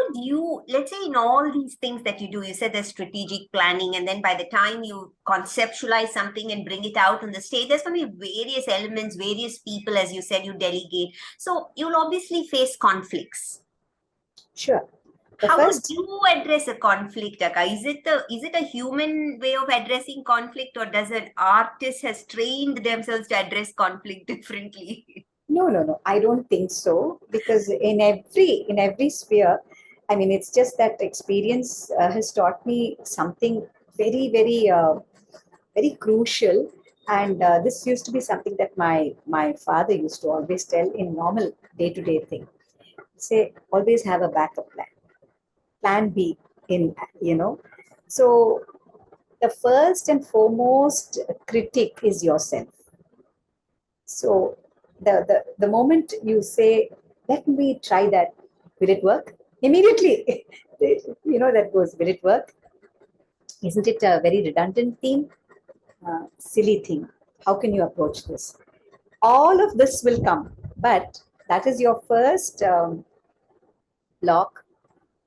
would you, let's say in all these things that you do, you said there's strategic planning, and then by the time you conceptualize something and bring it out on the stage, there's going to be various elements, various people, as you said, you delegate. So you'll obviously face conflicts. Sure. How would you address a conflict, Akka? Is it a human way of addressing conflict, or does an artist has trained themselves to address conflict differently? No. I don't think so, because in every sphere, I mean, it's just that experience has taught me something very, very crucial. And this used to be something that my father used to always tell in normal day-to-day thing. Say, always have a backup plan B in, you know. So the first and foremost critic is yourself. So the moment you say, let me try that, will it work? Immediately, that goes, will it work? Isn't it a very redundant theme? Silly thing. How can you approach this? All of this will come, but that is your first block.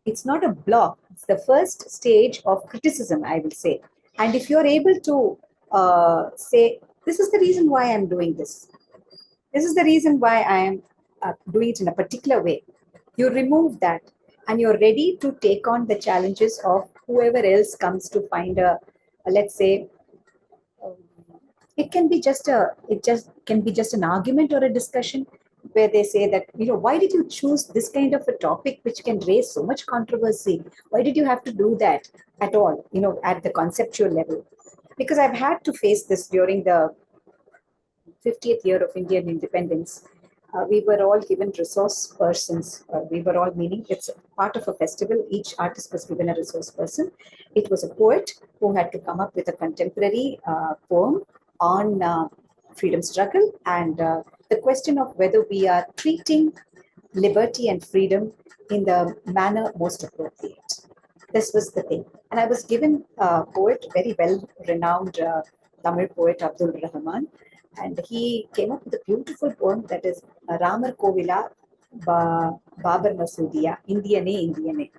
It's not a block, it's the first stage of criticism, I will say. And if you're able to say, this is the reason why I'm doing this, this is the reason why I am doing it in a particular way, you remove that and you're ready to take on the challenges of whoever else comes to find let's say, um, it just can be just an argument or a discussion where they say that, why did you choose this kind of a topic which can raise so much controversy? Why did you have to do that at all, at the conceptual level? Because I've had to face this during the 50th year of Indian independence. We were all given resource persons. We were all, meaning it's part of a festival. Each artist was given a resource person. It was a poet who had to come up with a contemporary poem on freedom struggle and the question of whether we are treating liberty and freedom in the manner most appropriate. This was the thing. And I was given a poet, very well renowned Tamil poet Abdul Rahman, and he came up with a beautiful poem that is Ramar Kovila Babar Masudiya, Indiane.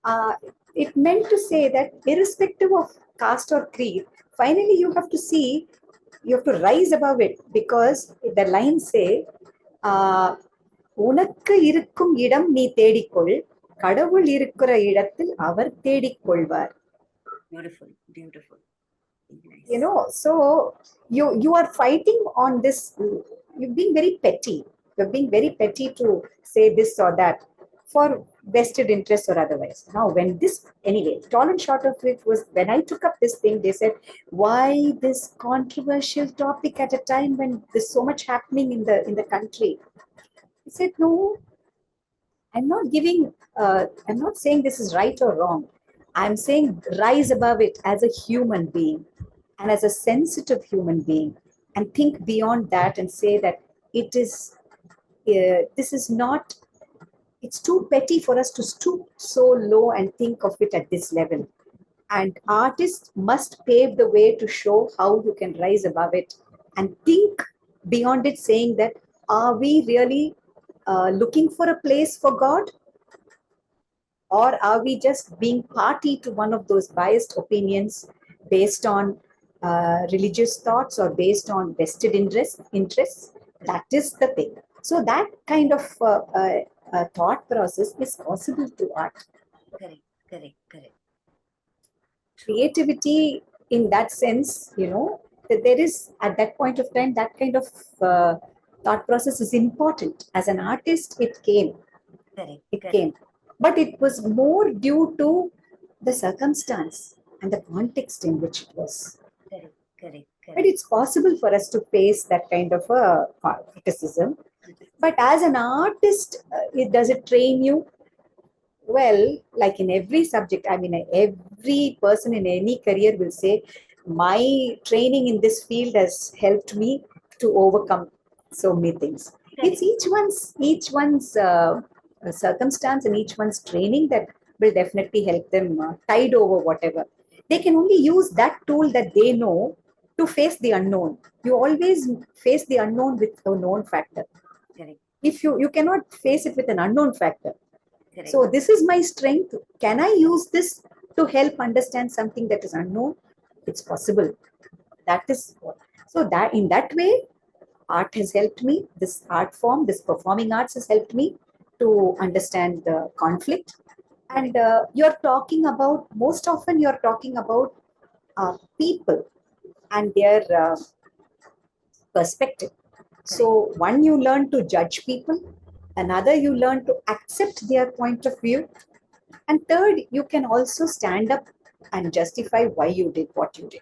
Uh, it meant to say that irrespective of caste or creed, finally you have to rise above it, because the lines say, உனக்கு இருக்கும் இடம் நீ தேடிக்கொள், கடவுள் இருக்கிற இடத்தில் அவர் தேடிக்கொள்வார். Beautiful. Nice. So you are fighting on this. You're being very petty. You're being very petty to say this or that for vested interest or otherwise. Now, tall and short of it was, when I took up this thing, they said, why this controversial topic at a time when there's so much happening in the country? I said, no, I'm not saying this is right or wrong. I'm saying rise above it as a human being and as a sensitive human being, and think beyond that and say that this is not, it's too petty for us to stoop so low and think of it at this level. And artists must pave the way to show how you can rise above it and think beyond it, saying that, are we really looking for a place for God? Or are we just being party to one of those biased opinions based on religious thoughts or based on vested interests? That is the thing. So that kind of thought process is possible to art. Correct. Creativity in that sense, that there is, at that point of time, that kind of thought process is important. As an artist, it came. Came. But it was more due to the circumstance and the context in which it was. Correct. But it's possible for us to face that kind of a criticism. But as an artist, does it train you? Well, like in every subject, I mean, every person in any career will say, my training in this field has helped me to overcome so many things. It's each one's circumstance and each one's training that will definitely help them tide over whatever. They can only use that tool that they know to face the unknown. You always face the unknown with a known factor. If you cannot face it with an unknown factor. Correct. So this is my strength. Can I use this to help understand something that is unknown? It's possible. That is what. So that in that way, art has helped me. This art form, this performing arts has helped me to understand the conflict. And you're talking about, most often you're talking about people and their perspective. So one, you learn to judge people. Another, you learn to accept their point of view. And third, you can also stand up and justify why you did what you did.